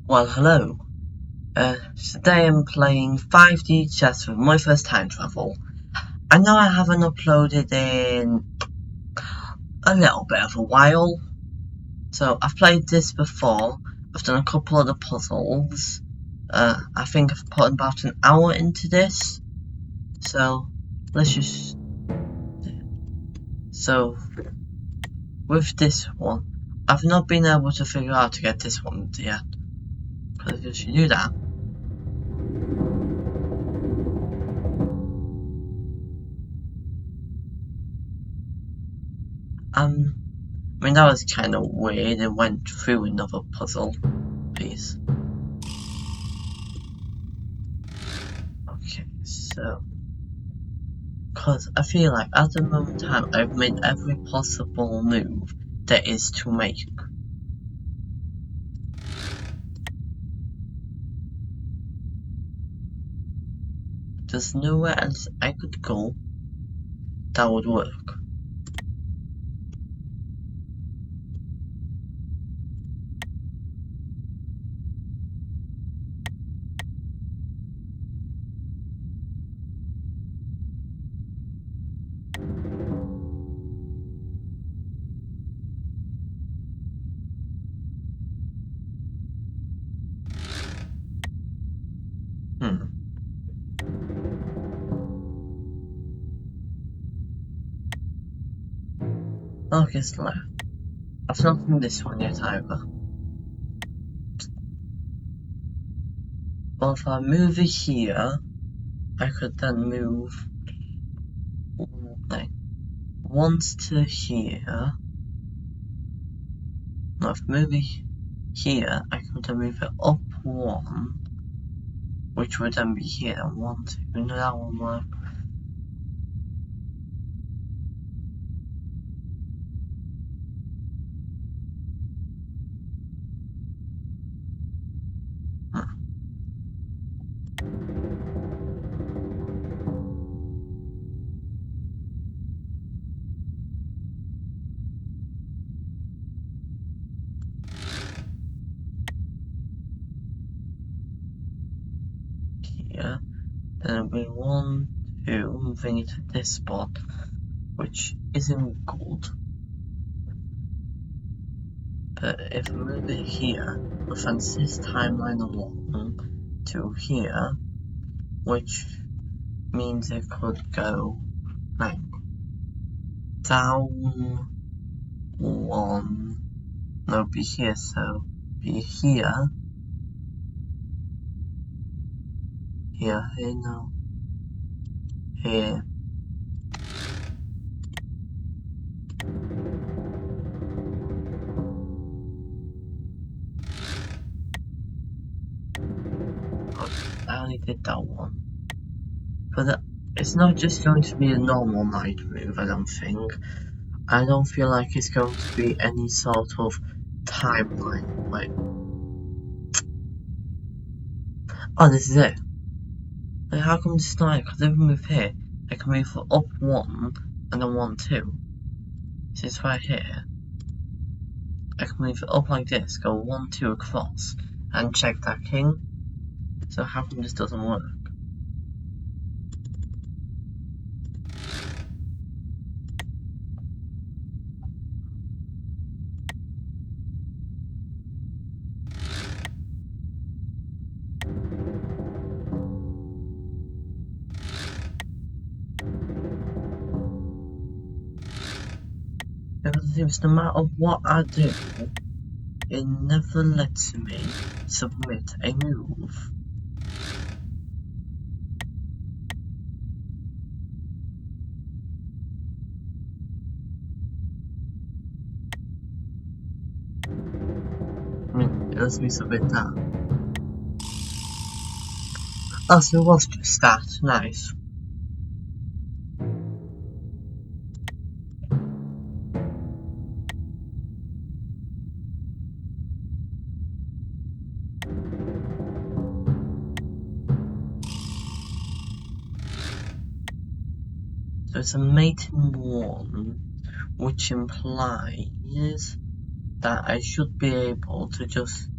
Well, hello. Today I'm playing 5D chess for my first time travel. I know I haven't uploaded in a little bit of a while. So I've played this before. I've done a couple of the puzzles. I think I've put about an hour into this. So let's just... So with this one, I've not been able to figure out to get this one yet. Because if you do that, I mean, that was kind of weird. It went through another puzzle piece. Okay, so... Because I feel like at the moment in time, I've made every possible move there is to make. There's nowhere else I could go that would work. Okay, so I've not done this one yet either. Well, if I move it here, I could then move like once to here. No, if I move it here, I could then move it up one, which would then be here. 1, 2, no, that won't work. Here, then it'll be 1, 2, moving it to this spot, which isn't good. But if I move it here, we'll advance this timeline along to here, which means it could go like down one, no, be here, so be here, here, no, here. I only did that one. But it's not just going to be a normal knight move, I don't think. I don't feel like it's going to be any sort of timeline. Wait. Oh, this is it. Like, how come this is not it? Because if I move here, I can move up 1 and then 1, 2. So it's right here. I can move it up like this, go 1, 2 across, and check that king. So how come this doesn't work? Because it seems no matter what I do, it never lets me submit a move. I mean, it lets me submit that. Oh, so it was just that. Nice. So it's a mating 1, which implies that I should be able to just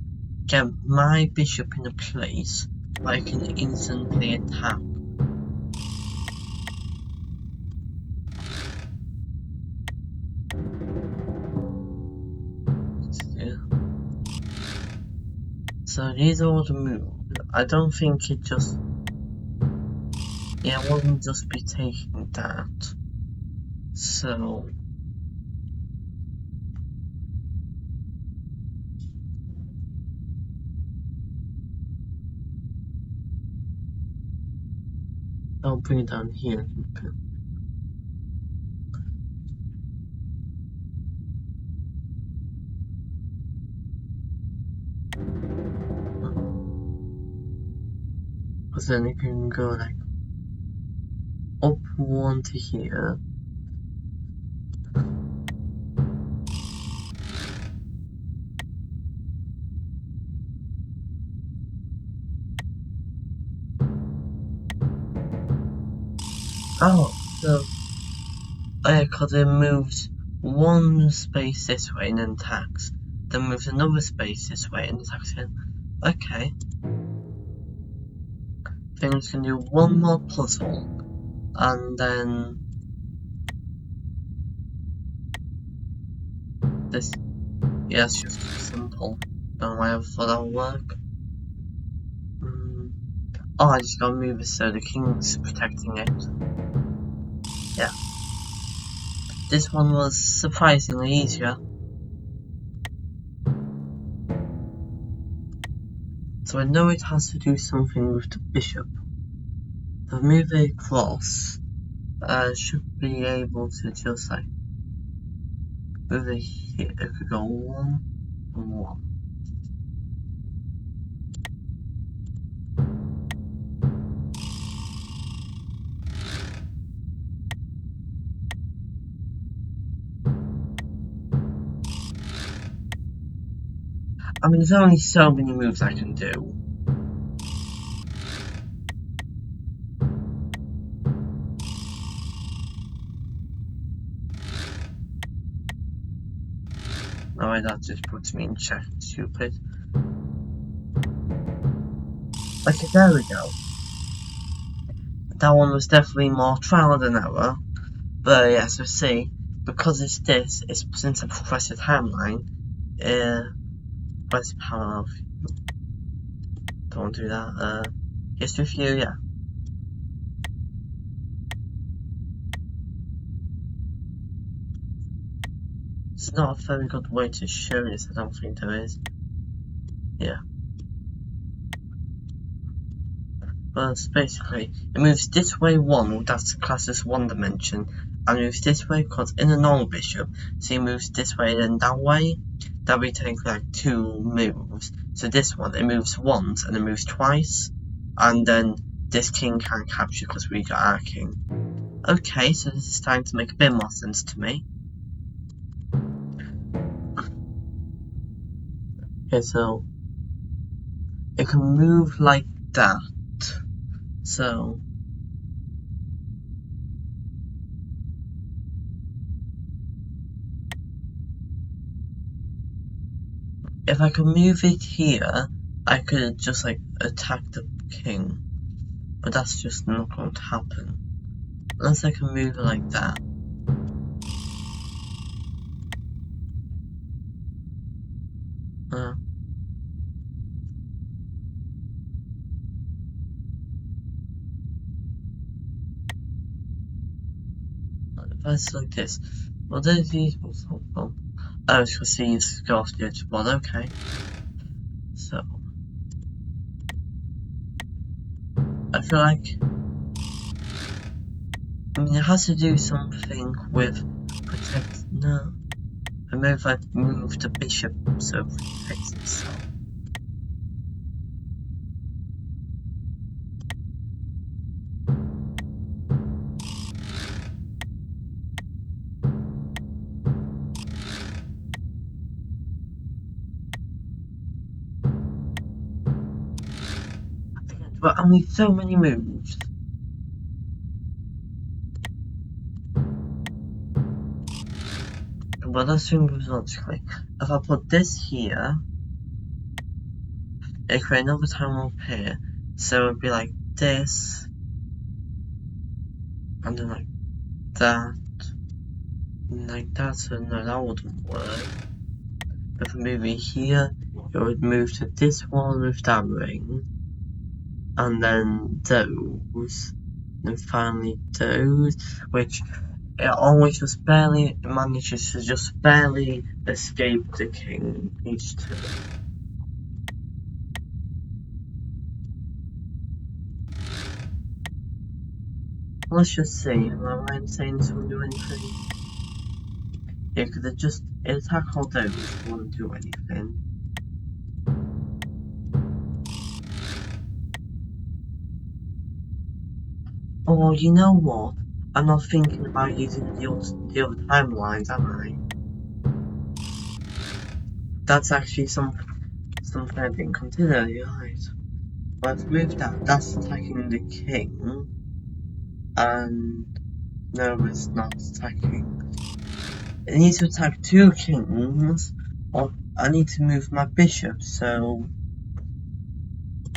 get my bishop in a place where I can instantly attack. So these are all the moves. I don't think it just... Yeah, I wouldn't just be taking that. So... I'll bring it down here. Because then it can go like up one to here. Oh, so... yeah, because it moves one space this way and then attacks. Then moves another space this way and attacks again. Okay. Things can do one more puzzle. And then... this... yeah, it's just simple. Don't know why I thought that would work. Oh, I just gotta move it so the king's protecting it. Yeah. This one was surprisingly easier. So I know it has to do something with the bishop. If I move it across, I should be able to just like move it here. It could go 1 and 1. I mean, there's only so many moves I can do. Alright, that just puts me in check, stupid. Okay, there we go. That one was definitely more trial than error. But yeah, so see, because it's this, it's since I press the timeline, press parallel. Don't do that. History view, yeah. It's not a very good way to show this, I don't think there is. Yeah. But basically, it moves this way 1, that's classed as 1 dimension, and moves this way because in a normal bishop, so it moves this way and then that way. That we take like 2 moves. So this one, it moves once and it moves twice, and then this king can't capture because we got our king. Okay, so this is starting to make a bit more sense to me. Okay, so it can move like that. So if I could move it here, I could just like attack the king. But that's just not going to happen. Unless I can move it like that. If I select this, well, there's these ones. Oh, it's because these go off the edge of the board. Okay. So I feel like, I mean, it has to do something with protect. No, I maybe if I move the bishop so it protects itself. But I need so many moves. But let's think logically. If I put this here, and create another timeline up here. So it'd be like this, and then like that, and like that. So no, that wouldn't work. If we move it here, it would move to this one with that ring, and then those, and finally those, which it always just barely manages to just barely escape the king each turn. Let's just see, am I right in saying this won't do anything? Yeah, because it attack all those, it won't do anything. Oh, you know what? I'm not thinking about using the other timelines, am I? That's actually something I didn't consider, you're right. But with that, that's attacking the king, and no, it's not attacking. It needs to attack two kings, or I need to move my bishop, so...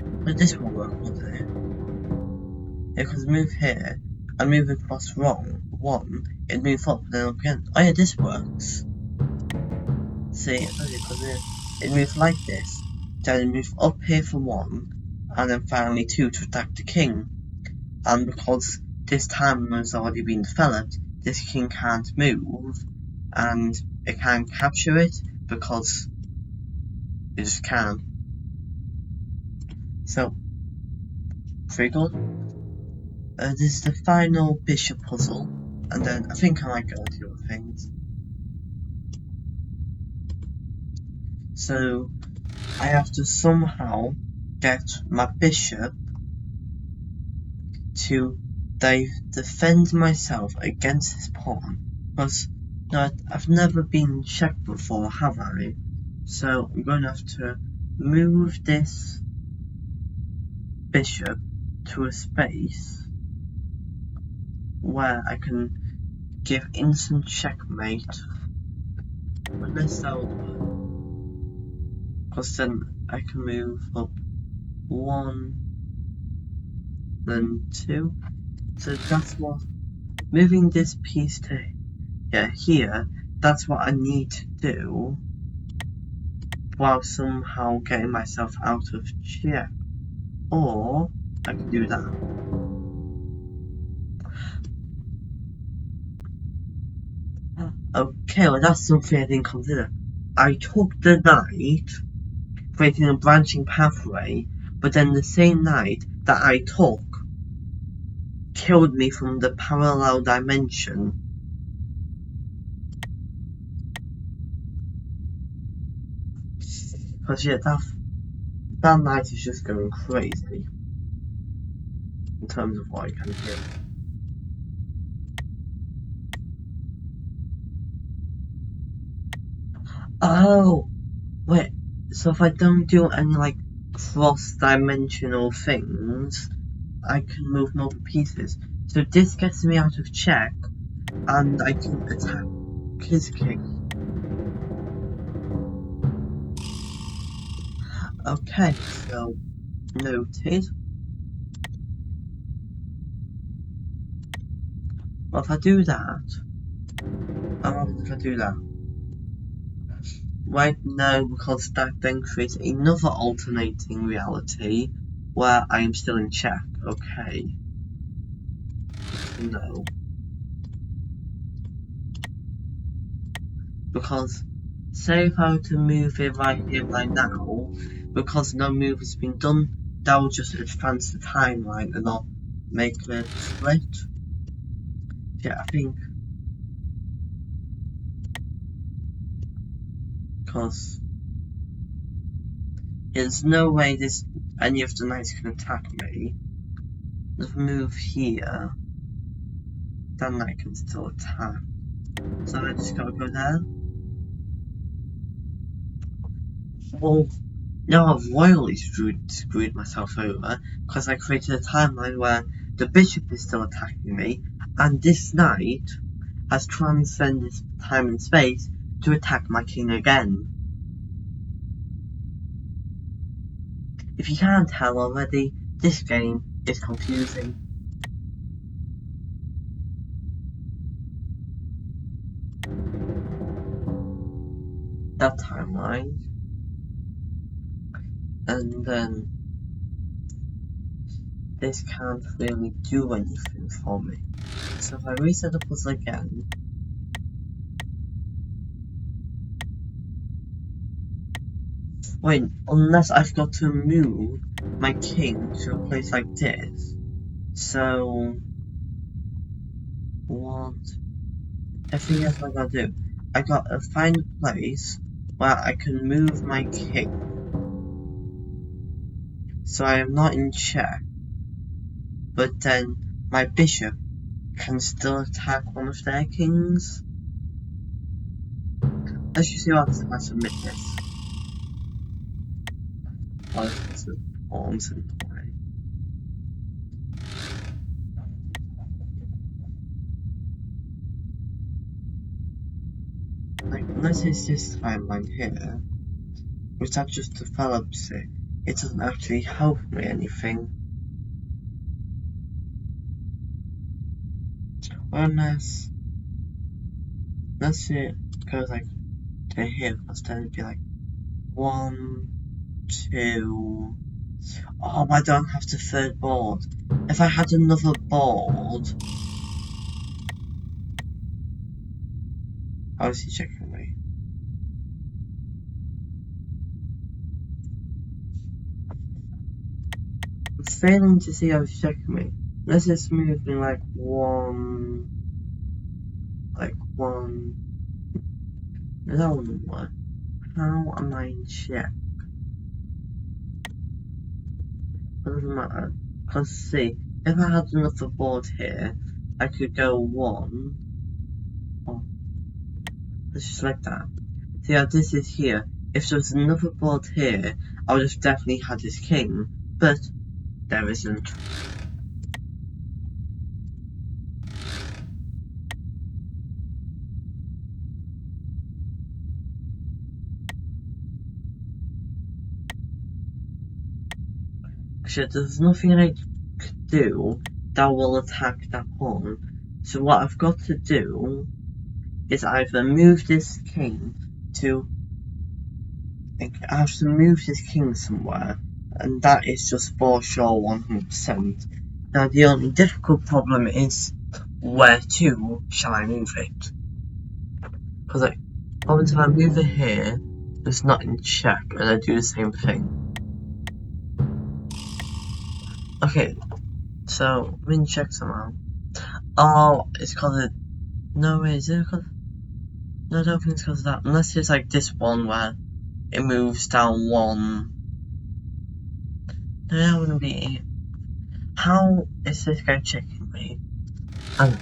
But this will work, won't it? Because move here, and move across one, it moves up, then up again. Oh yeah, this works. See, it moves like this, then it moves up here for one, and then finally two to attack the king. And because this time has already been developed, this king can't move, and it can't capture it because it just can't. So, pretty good. This is the final bishop puzzle, and then I think I might go into other things. So, I have to somehow get my bishop to defend myself against this pawn, because no, I've never been checked before, have I? So I'm going to have to move this bishop to a space where I can give instant checkmate. Unless that would work, because then I can move up one, then two. So that's what, moving this piece to here, that's what I need to do while somehow getting myself out of check. Or I can do that. Okay, well that's something I didn't consider. I took the knight, creating a branching pathway, but then the same knight that I took killed me from the parallel dimension. Because yeah, that knight is just going crazy in terms of what I can hit. Oh, wait, so if I don't do any like cross-dimensional things, I can move more pieces. So this gets me out of check, and I can attack his king. Okay, so noted. Well, if I do that, if I do that, right now, because that then creates another alternating reality where I am still in check. Okay. No. Because, say if I were to move it right here, right now, because no move has been done, that will just advance the timeline and not make it split. Yeah, I think. Because there's no way any of the knights can attack me. Just move here, then I can still attack. So I just gotta go there. Well, now I've royally screwed myself over, because I created a timeline where the bishop is still attacking me, and this knight has transcended time and space to attack my king again. If you can't tell already, this game is confusing. That timeline, and then this can't really do anything for me. So if I reset the puzzle again, wait, unless I've got to move my king to a place like this. So what? I think that's what I gotta do. I gotta find a place where I can move my king, so I am not in check, but then my bishop can still attack one of their kings. Let's just see what happens if I submit this. Oh, this is pawns in the way. Like, unless it's this timeline here, which that just develops it, it doesn't actually help me anything. Unless it goes like to here, because then it'd be like 1, 2. Oh, I don't have the third board. If I had another board, how is he checking me? I'm failing to see how he's checking me. Unless it's moving like one. That wouldn't work. How am I in check? It doesn't matter. Because see, if I had another board here, I could go 1. Oh, it's just like that. See how this is here. If there was another board here, I would have definitely had his king, but there isn't. Actually, there's nothing I could do that will attack that pawn. So what I've got to do is either move this king to... I have to move this king somewhere, and that is just for sure 100%. Now the only difficult problem is, where to shall I move it? Because like, what happens if I move it here, it's not in check, and I do the same thing? Okay, so I'm in check somehow. Oh, it's because it... No, is it because... No, I don't think it's because of that. Unless it's like this one where it moves down 1. No, that wouldn't be... How is this guy checking me? I'm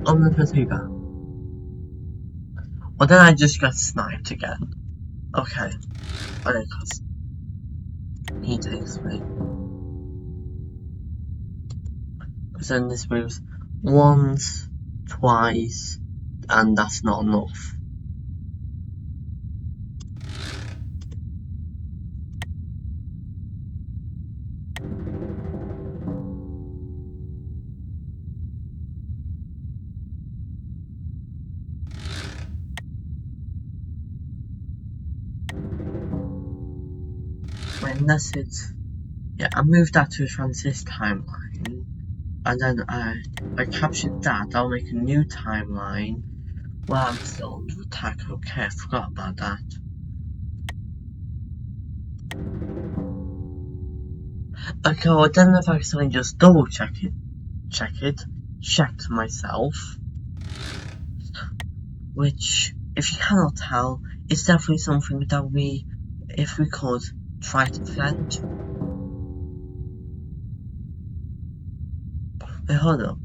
gonna press me back. Well, then I just got sniped again. Okay. Okay, because he takes me. Because then this moves once, twice, and that's not enough. Unless it's... Yeah, I moved that to a transit timeline, and then I captured that. I'll make a new timeline. Well, I'm still under attack. Okay, I forgot about that. Okay, well, then if I accidentally just double check checked myself, which, if you cannot tell, is definitely something that we, if we could, try to prevent. Wait, hold up.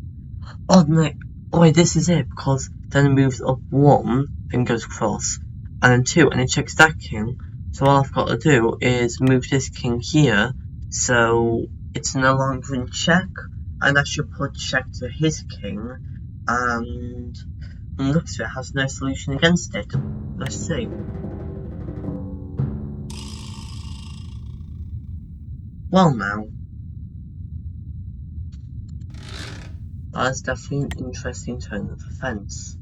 Oh no, oh wait, this is it, because then it moves up 1 and goes across, and then 2, and it checks that king. So all I've got to do is move this king here, so it's no longer in check, and I should put check to his king, and looks like it has no solution against it. Let's see. Well now, that's definitely an interesting turn of events.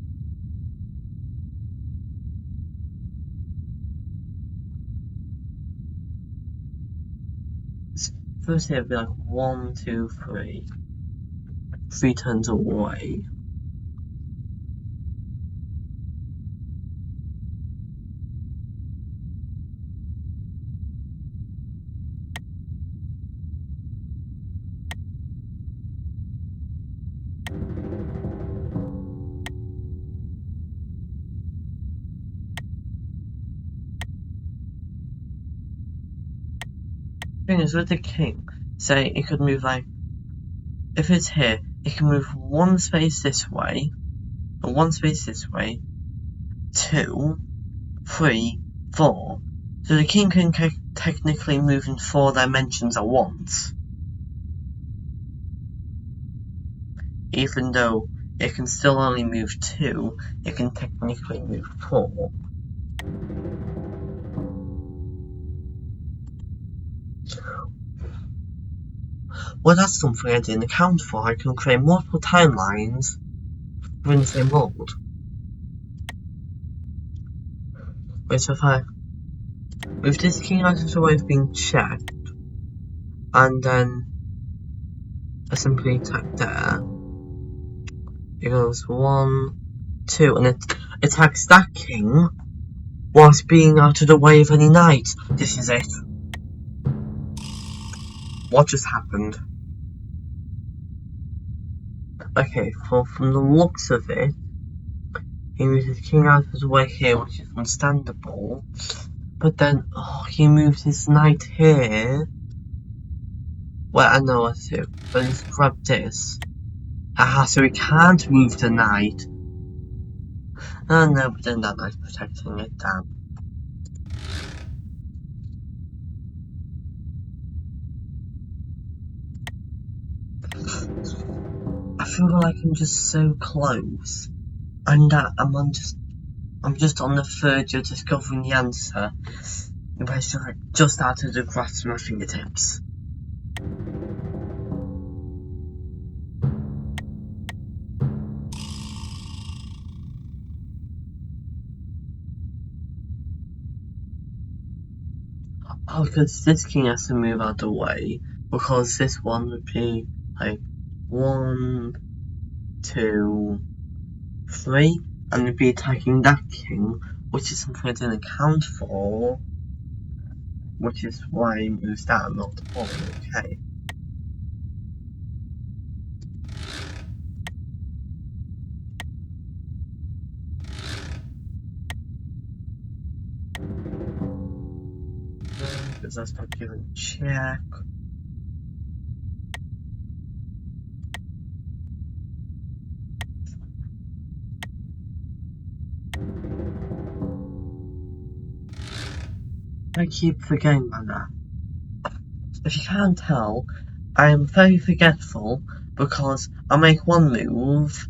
First it'd be like 1, 2, 3. 3 turns away. Thing is, with the king, say it could move like, if it's here, it can move 1 space this way, and 1 space this way, 2, 3, 4. So the king can technically move in 4 dimensions at once. Even though it can still only move 2, it can technically move 4. Well, that's something I didn't account for. I can create multiple timelines within the same world. Wait, so if I move this king out of the way of being checked, and then I simply attack there, it goes 1, 2, and it attacks that king whilst being out of the way of any knight. This is it. What just happened? Okay, from the looks of it, he moves his king out of the way here, which is understandable. But then, he moves his knight here. Well, I know what to do. But let's grab this. Aha, so he can't move the knight. Oh no, but then that knight's protecting it, damn. I feel like I'm just so close. And that I'm just on the verge of discovering the answer. But it's like just out of the grasp of my fingertips. Oh, because this king has to move out of the way, because this one would be like 1, 2, 3, and it'd be attacking that king, which is something I didn't account for, which is why he moves down, not the ball. Okay. Because that's not given check. I keep forgetting about that. If you can't tell, I am very forgetful because I make one move,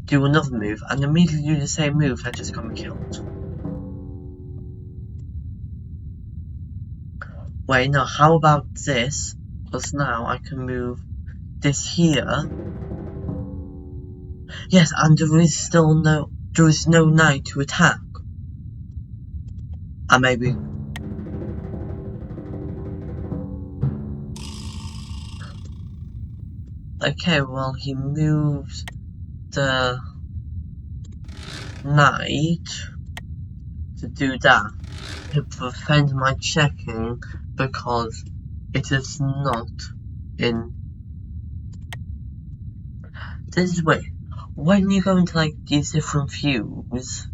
do another move, and immediately do the same move that just got me killed. Wait, no, how about this? Because now I can move this here. Yes, and there is no knight to attack. And maybe. Okay, well, he moves the knight to do that, to prevent my checking, because it is not in. This is way. When you go into like these different views,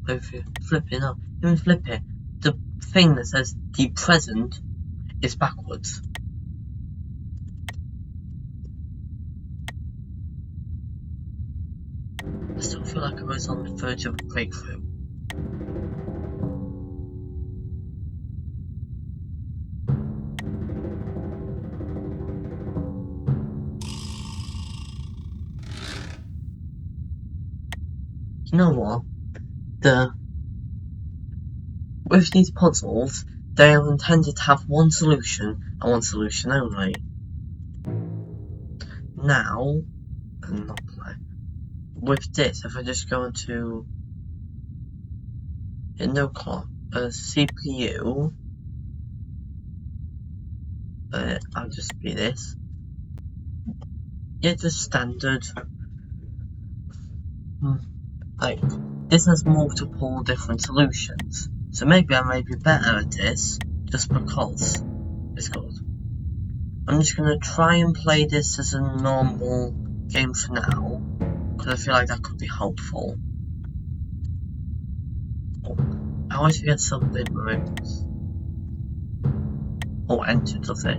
if you flip it up, even flip it, the thing that says the present is backwards. I still feel like I was on the verge of a breakthrough. You know what? With these puzzles, they are intended to have one solution and one solution only. Now, with this, if I just go into CPU, I'll just be this. Yeah, just standard. Like, this has multiple different solutions, so maybe I may be better at this, just because it's good. I'm just gonna try and play this as a normal game for now, because I feel like that could be helpful. Oh, I always forget something moves. Oh, enter does it.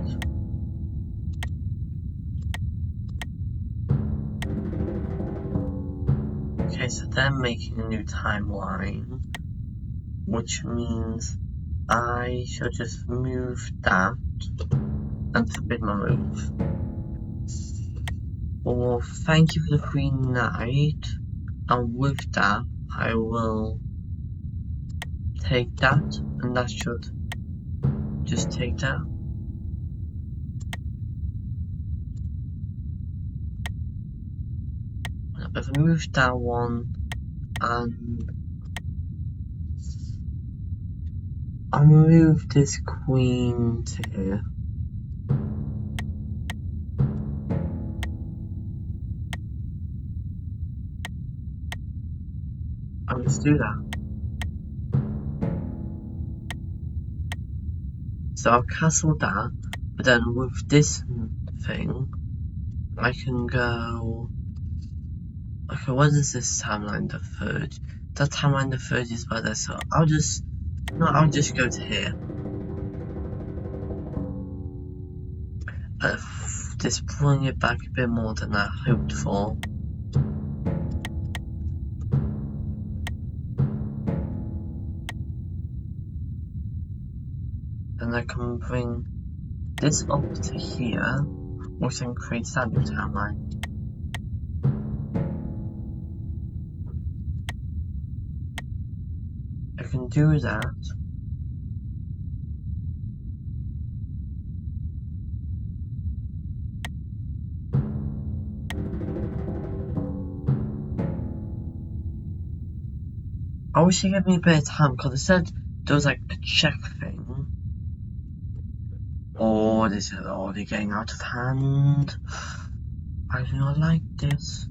Okay, so they're making a new timeline, which means I should just move that and forbid my move. Well, thank you for the Queen Knight, and with that, I will take that, and that should just take that. If I move that one, and I move this queen to here. I'll just do that. So I'll castle that, but then with this thing, I can go. Okay, what is this timeline the third? That timeline the third is better, so I'll just go to here. Just pulling it back a bit more than I hoped for. And I can bring this up to here, which then creates that new timeline. I can do that. I wish they gave me a bit of time, because it said there was like a check thing. Oh, this is already getting out of hand. I do not like this.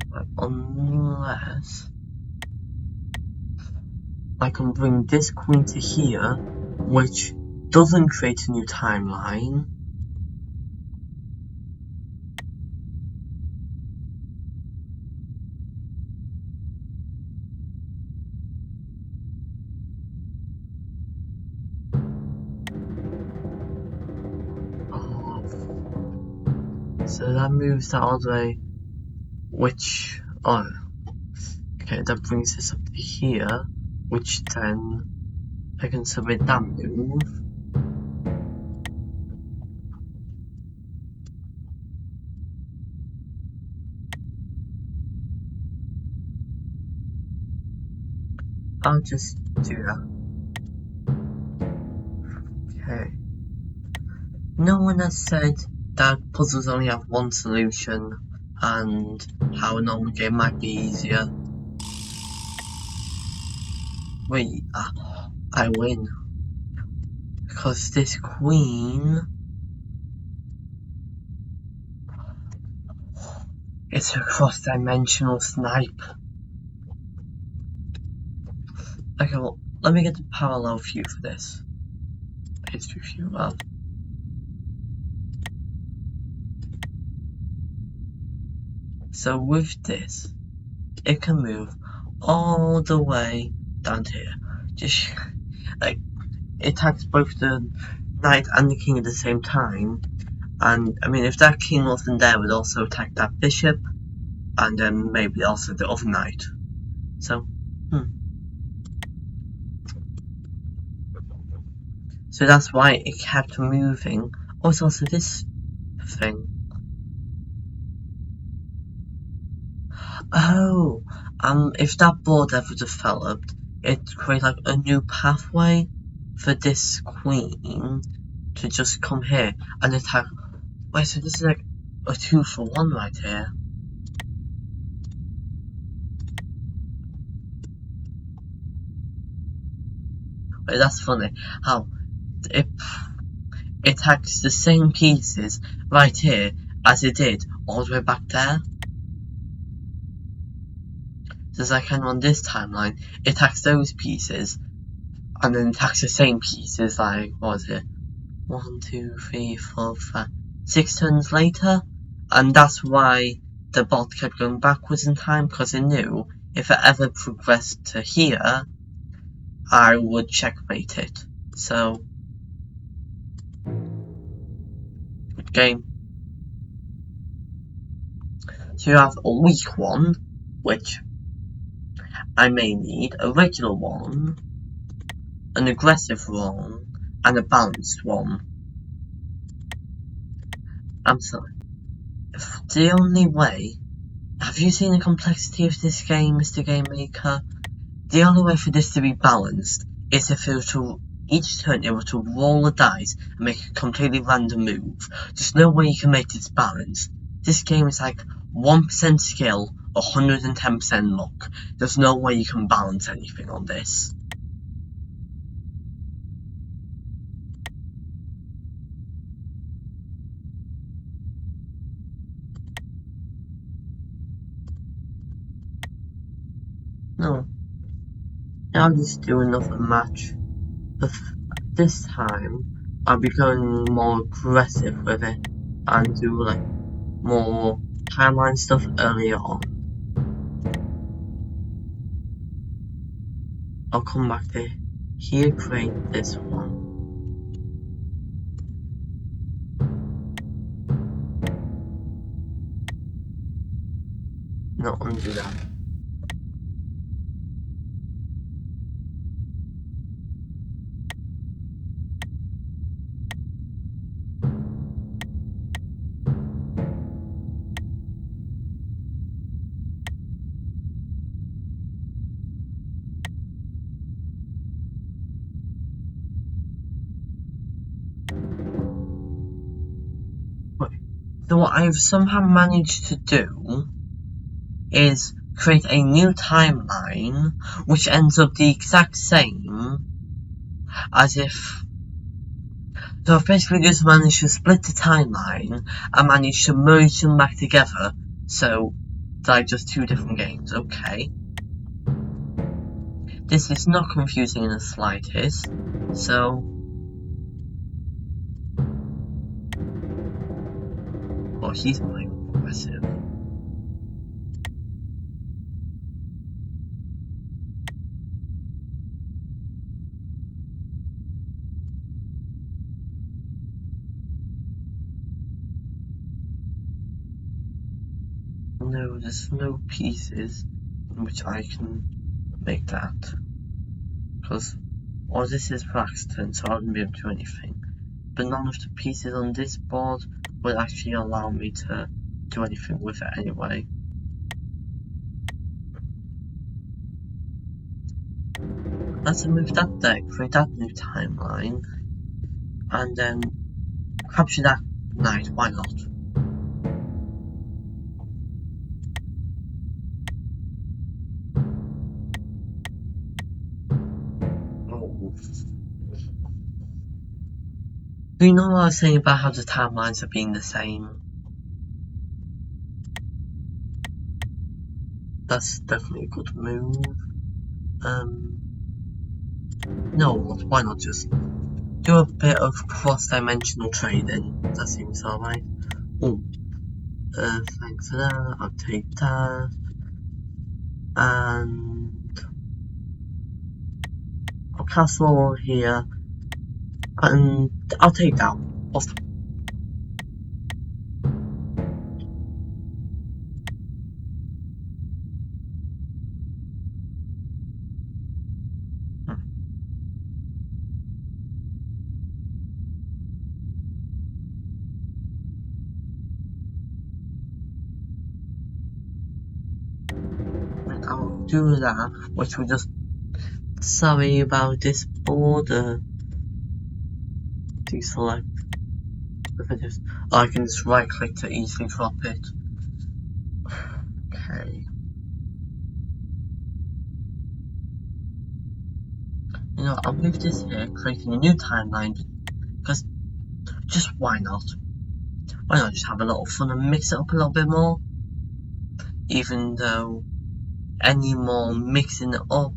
But unless I can bring this queen to here, which doesn't create a new timeline. So that moves that all the way, which, okay, that brings us up to here, which then I can submit that move. I'll just do that. Okay. No one has said that puzzles only have one solution, and how a normal game might be easier. Wait, I win. Because this queen is a cross-dimensional snipe. Okay, well, let me get the parallel view for this. History view, well. So with this, it can move all the way down to here. Just like it attacks both the knight and the king at the same time. And I mean, if that king wasn't there, it would also attack that bishop, and then maybe also the other knight. So, So that's why it kept moving. Oh, it's also this thing. Oh, if that board ever developed, it creates like a new pathway for this queen to just come here and attack. Wait, so this is like a 2-for-1 right here. Wait, that's funny. How it attacks the same pieces right here as it did all the way back there. Just like on this timeline, it attacks those pieces and then attacks the same pieces like, what was it? 1, 2, 3, 4, 5, 6 turns later, and that's why the bot kept going backwards in time, because it knew if it ever progressed to here, I would checkmate it. So, good game. So you have a weak one, which I may need, a regular one, an aggressive one, and a balanced one. I'm sorry. The only way... Have you seen the complexity of this game, Mr. Game Maker? The only way for this to be balanced is if it were to, each turn it were to roll a dice and make a completely random move. There's no way you can make this balanced. This game is like 1% skill, 110% luck. There's no way you can balance anything on this. No. I'll just do another match. But this time, I'll be going more aggressive with it and do like more timeline stuff earlier on. I'll come back to here, create this one. No, undo that. So what I've somehow managed to do is create a new timeline which ends up the exact same as if... So I've basically just managed to split the timeline and managed to merge them back together, so they're like just two different games. Okay. This is not confusing in the slightest, so... Well, he's playing aggressive. No, there's no pieces in which I can make that. Because, or this is for accident, so I wouldn't be able to do anything. But none of the pieces on this board would actually allow me to do anything with it anyway. Let's move that deck, create that new timeline, and then capture that knight, why not? Oh. Do you know what I was saying about how the timelines are being the same? That's definitely a good move. No, why not just do a bit of cross-dimensional trading? That seems alright. Oh, thanks for that, I'll take that. And I'll castle here, and I'll take that. Awesome. I'll do that, which will just, sorry about this border, deselect. If I just, I can just right click to easily drop it. Okay. You know, I'll move this here, creating a new timeline, because just why not? Why not just have a little fun and mix it up a little bit more? Even though any more mixing it up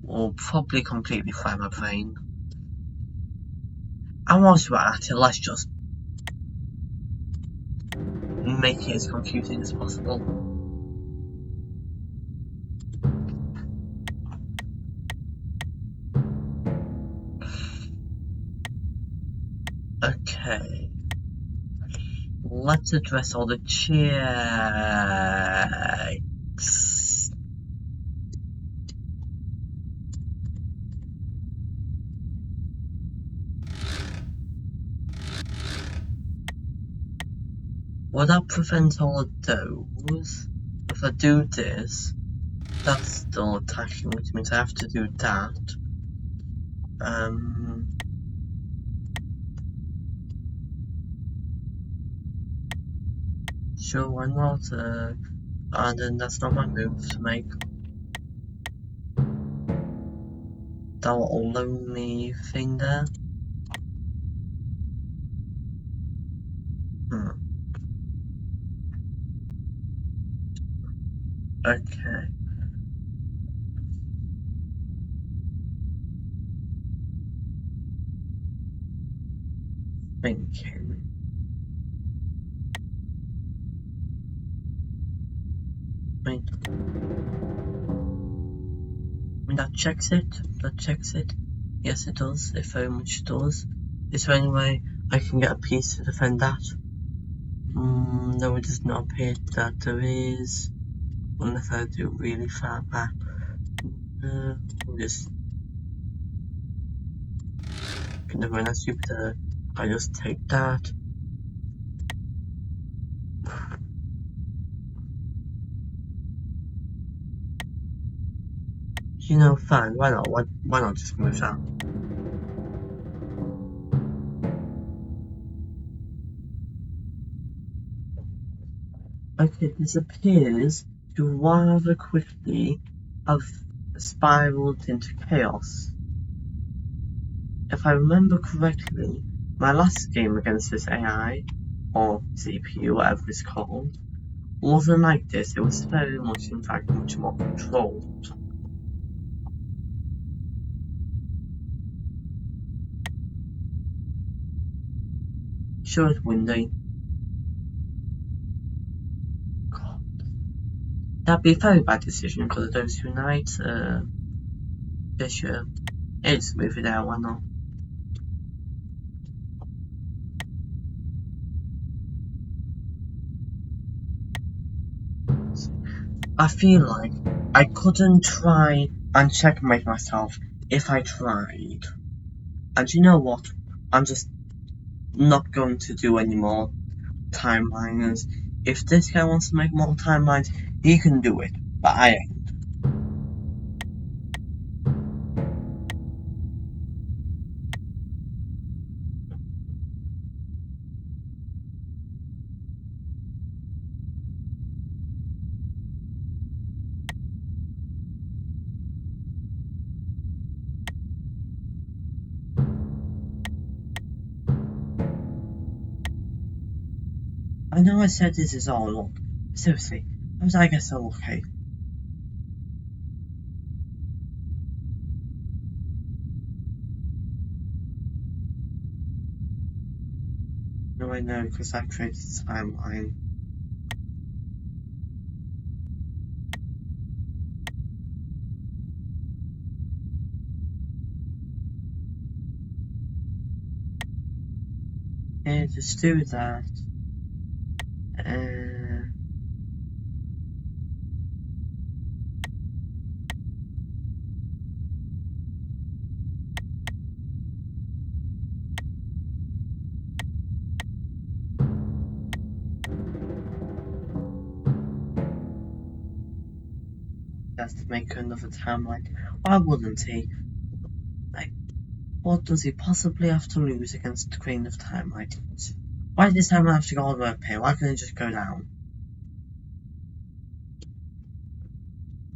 will probably completely fry my brain. And whilst we're at it, let's just make it as confusing as possible. Okay. Let's address all the checks. Will that prevent all of those? If I do this, that's still attacking, which means I have to do that. Sure, why not? And then that's not my move to make. That little lonely thing there. Okay. Thinking. I mean, that checks it. That checks it. Yes, it does. It very much does. Is there any way I can get a piece to defend that? No, it does not appear that there is. Unless I do really far back. Just. Never mind, that's stupid. I just take that. You know, fine. Why not? Why not just move that? Okay, this appears to rather quickly have spiraled into chaos. If I remember correctly, my last game against this AI, or CPU, whatever it's called, wasn't like this. It was very much, in fact, much more controlled. Sure, it's windy. God. That'd be a very bad decision because of those 2 nights. Yeah, sure. It's move it out, why not? I feel like I couldn't try and checkmate myself if I tried. And you know what? I'm just not going to do any more timelines. If this guy wants to make more timelines, he can do it, but I ain't. I know I said this is all luck. Seriously, how was I get so lucky? No, I know, because I created a timeline. Yeah, just do that. has to make another timeline. Why wouldn't he? Like, what does he possibly have to lose against the Queen of Timeline? Why does time have to go all the way up here? Why couldn't it just go down?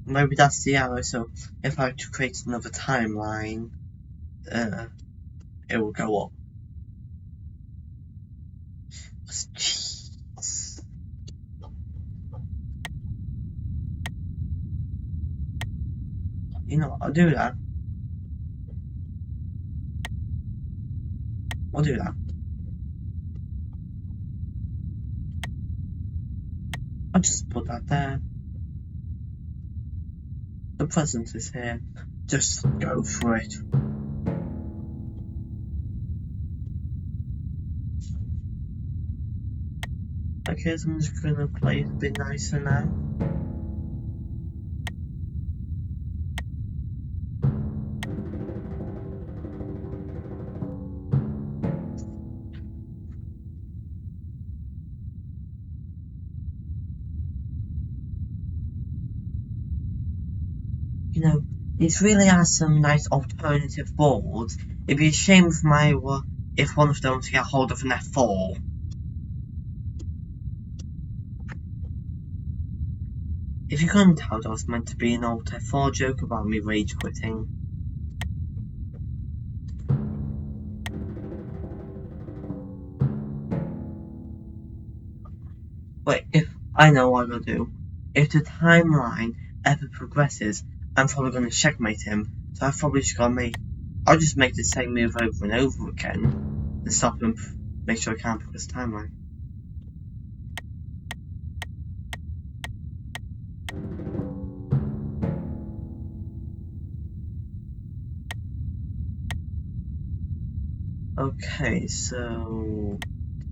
Maybe that's the arrow, so if I were to create another timeline, it will go up. Jeez. You know, I'll do that. I'll do that. I'll just put that there. The present is here. Just go for it. Okay, so I'm just gonna play it a bit nicer now. You know, these really are some nice alternative boards. It'd be a shame if one of them was to get hold of an F4. If you couldn't tell, that was meant to be an old F4 joke about me rage quitting. But I know what I'll do. If the timeline ever progresses, I'm probably gonna checkmate him. So I'll just make the same move over and over again and stop him. Make sure I can't progress the timeline. Okay, so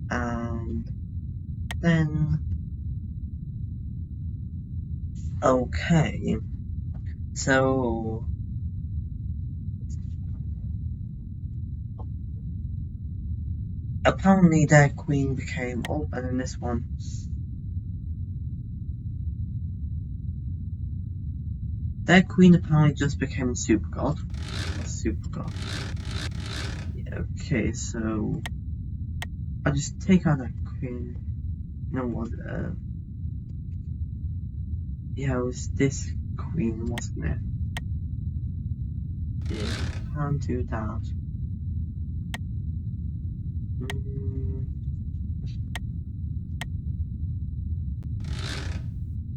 then okay, so apparently their queen became and then this one. Their queen apparently just became a super god. Yeah, okay, so I'll just take out that queen. You know what? Yeah, it was this queen, wasn't it? Yeah, can't do that.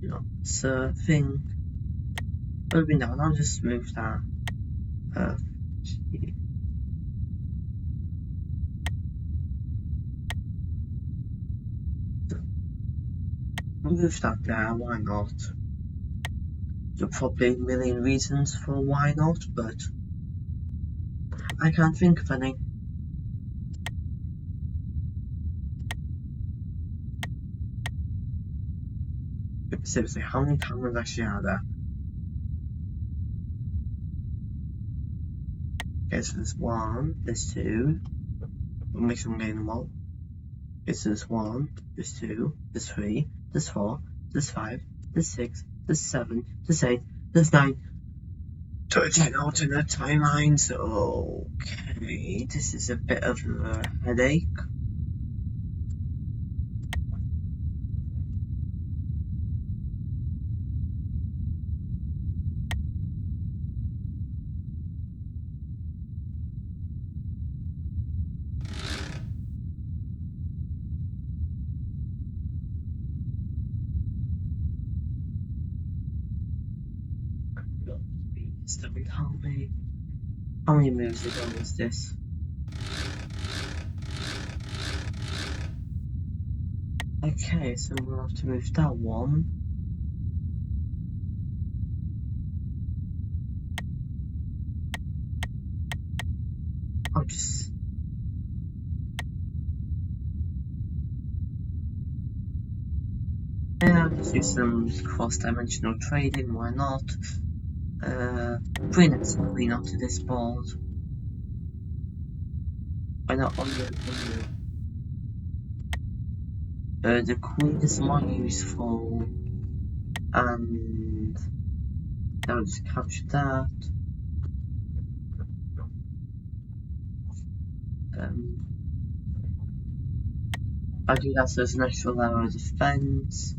No, so I think maybe not. I'll just move that. Move that there, why not? There are probably a million reasons for why not, but I can't think of any. Seriously, how many cameras actually are there? Okay, so there's one, there's two. We'll make sure I'm getting them all. Okay, so there's one, there's two, there's three, there's four, there's five, there's six, there's seven, there's eight, there's nine. 10 alternate timelines. Okay, this is a bit of a headache. Don't tell me. How many moves ago was this? Okay, so we'll have to move that one. I'll just... yeah, I'll just do some cross-dimensional trading, why not? Bring the queen onto this board. Why not on the queen is more useful, and I'll just capture that. I do that so there's an extra layer of defense.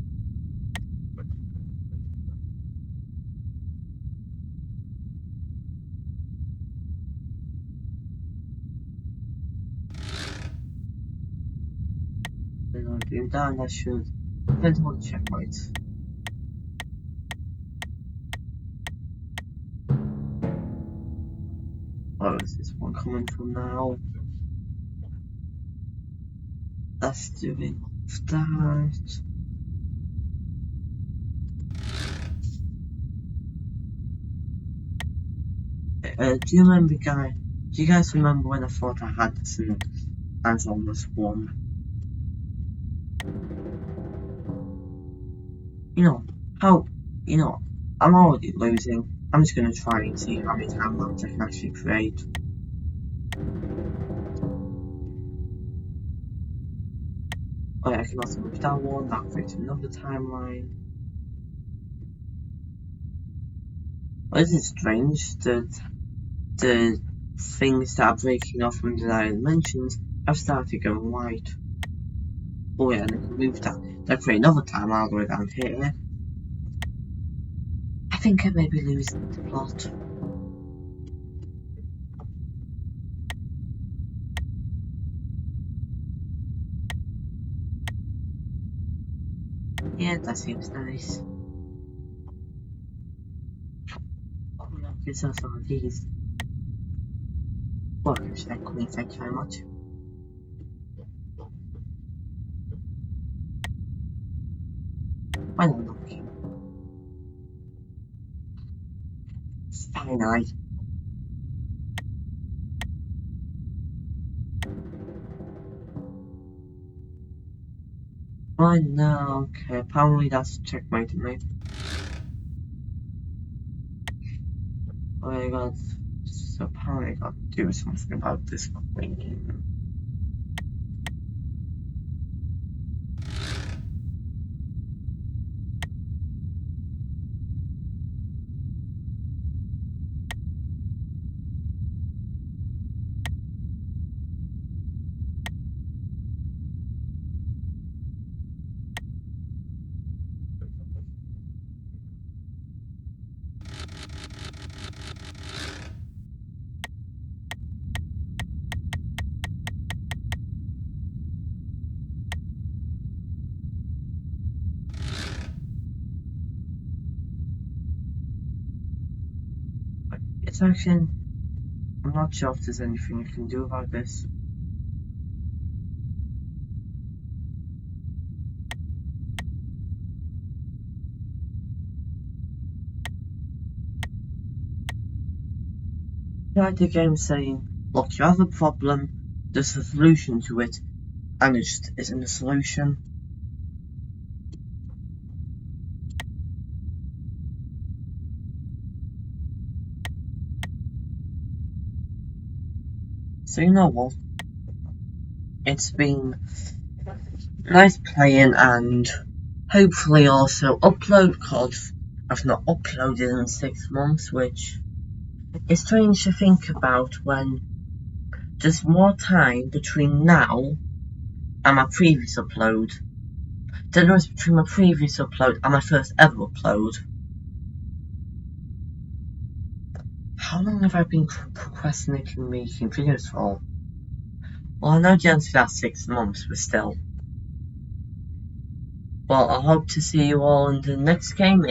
Then I'll do that, and that should depend on the checkpoint. Where is this one coming from now? That's doing that. Do you remember, guys? Do you guys remember when I thought I had this in hands on this one? You know, how, you know, I'm already losing. I'm just gonna try and see how many timelines I can actually create. Oh, I can also move that one, that creates another timeline. Well, this is strange that the things that are breaking off from the dimensions have started going white. Oh yeah, and I can move that. That create another timeline all the way down here. I think I may be losing the plot. Yeah, that seems nice. Oh look, it's also these. Well, Queen, thank you very much. Why not looking? Finally. Oh no, okay, apparently that's checkmate me. Oh my god, so apparently I gotta do something about this queen. It's actually, I'm not sure if there's anything you can do about this. Like the game saying, look, you have a problem, there's a solution to it, and it just isn't a solution. So you know what? It's been nice playing, and hopefully also upload, because I've not uploaded in 6 months, which is strange to think about when there's more time between now and my previous upload than there is between my previous upload and my first ever upload. How long have I been procrastinating making videos for? Well, I know the answer to that 6 months, but still. Well, I hope to see you all in the next game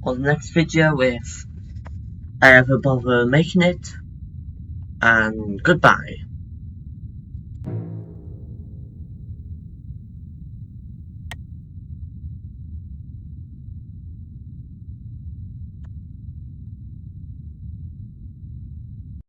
or the next video if I ever bother making it, and goodbye.